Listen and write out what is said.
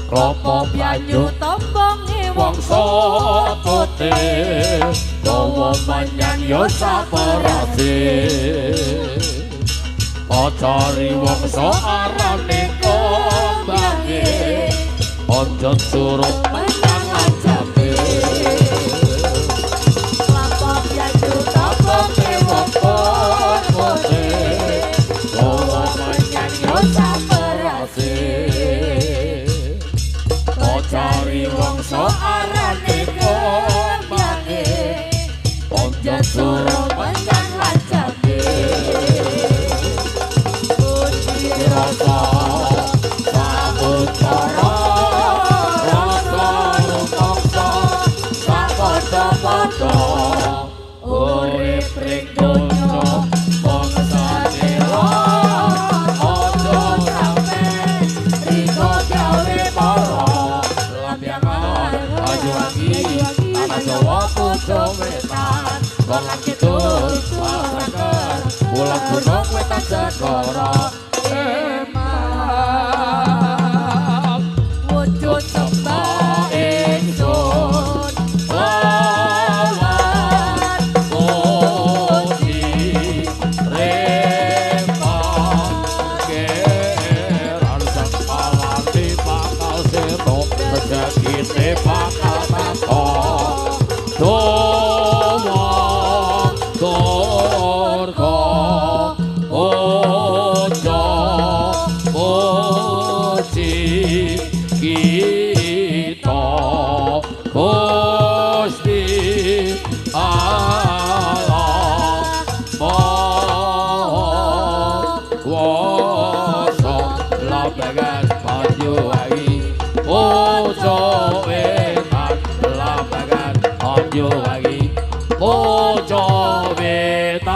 Klopo banyu tombonge wangsa putih dawa menyang yo saperase acari wangsa arane kombange aja suruh menyang ajabe klopo banyu tombonge wangsa putih dawa menyang yo saperase cari wangsa arane kombange aja suruh menyang ajabe puji rasa sabutara rasa rumangsa sapodo-podo urip ring donya bangsane aja sampe riko gawe para tanah Jawa pucuk wetan Longan kidul Pasaker Pulang gunung wetan segara emang wujud sembah ingsun lawan puji rempah geran sang palanti bakal sirno rezekine bakal tako domo durga ojo puji kita Gusti Allah Maha Kuwasa lambangan Banyuwangi ojo wetan lambangan Banyuwangi ojo wetan